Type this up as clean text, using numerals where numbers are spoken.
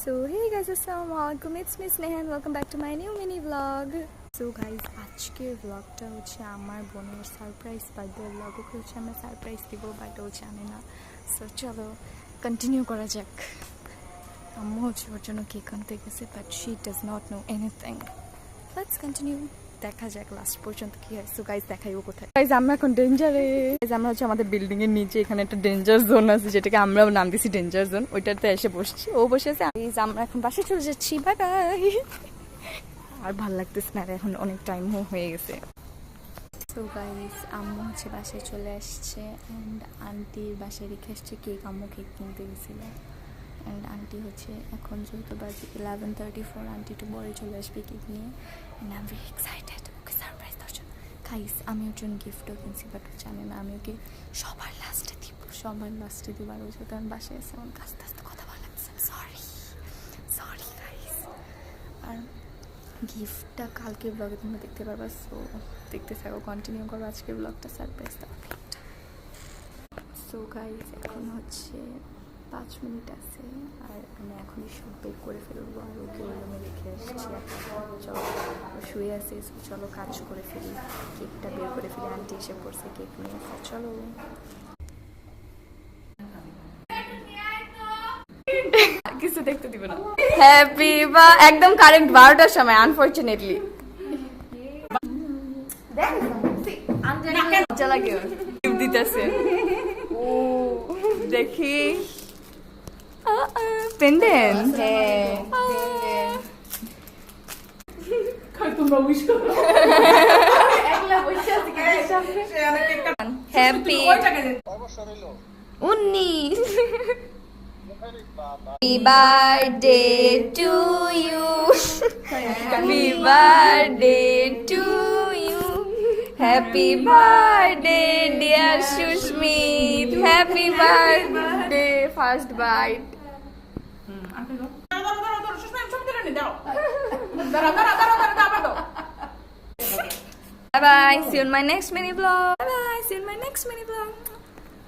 So hey guys, assalamualaikum, it's Miss Neha and welcome back to my new mini vlog. So guys, আজকের vlogটা হচ্ছে আমার বোনের surprise birthday vlog। ওকে হচ্ছে আমরা surprise দিব, বাট ও জানে না। সো চলো কন্টিনিউ করা যাক। আম্মু হচ্ছে ওর জন্য কেক আনতে গেছে, but she does not know anything. Let's continue, দেখা যাক লাস্ট পর্যন্ত কি হয়। সো গাইজ দেখাই ও কোথায়। গাইজ আমরা এখন ডেঞ্জারে। আমরা হচ্ছে আমাদের বিল্ডিং এর নিচে এখানে একটা ডেঞ্জার জোন আছে, যেটাকে আমরাও নাম দিছি ডেঞ্জার জোন। ওইটাতে এসে বসছি, ও বসে আছে। আমরা এখন বাসে চলে যাচ্ছি, বাই বাই। আর ভাল লাগতেছে না, এখন অনেক টাইমও হয়ে গেছে। সো গাইজ আম্মু হচ্ছে বাসায় চলে আসছে অ্যান্ড আন্টির বাসায় রেখে আসছে কেক। আম্মু কেক কিনতে গেছিল অ্যান্ড আন্টি হচ্ছে এখন যেহেতু বাজে 11:34, আন্টি একটু পরে চলে আসবে কেক নিয়ে। And I am very excited okay surprise দেওয়ার জন্য। গাইস আমি ওর জন্য গিফটও কিনছি, বাট ও জানে না আমি ওকে সবার লাস্টে দিব। আর ও যেহেতু আমি বাসায় আছে, আমার আস্তে আস্তে কথা বলা লাগছে। Sorry guys. আর গিফটটা কালকে ব্লগে তোমরা দেখতে পারবা, সো দেখতে থাকো, কন্টিনিউ করো আজকের ব্লগটা, সারপ্রাইজ দেওয়ার ব্লগটা। সো গাইস এখন হচ্ছে 5 মিনিট আছে আর আমি এখনই সব বের করে ফেলবো। আর ওকে ওই রুমে রেখে আসছি। চলো শুয়ে আসি, চলো কাজ করে ফেলি, কেকটা বের করে ফেলি। আন্টি এসে পড়ছে কেক নিয়ে আসা, চলো। কিছু দেখতে দিবে না। হ্যাপি বা একদম কারেক্ট 12টার সময়, আনফরচুনেটলি। মজা লাগে দিতেছে। ও দেখি pendant. Happy 19 Happy birthday to you. Happy birthday to you. Happy birthday dear Sushmit. Happy birthday. First bite. Bye bye. See you in my next mini vlog. Bye bye. See you in my next mini vlog.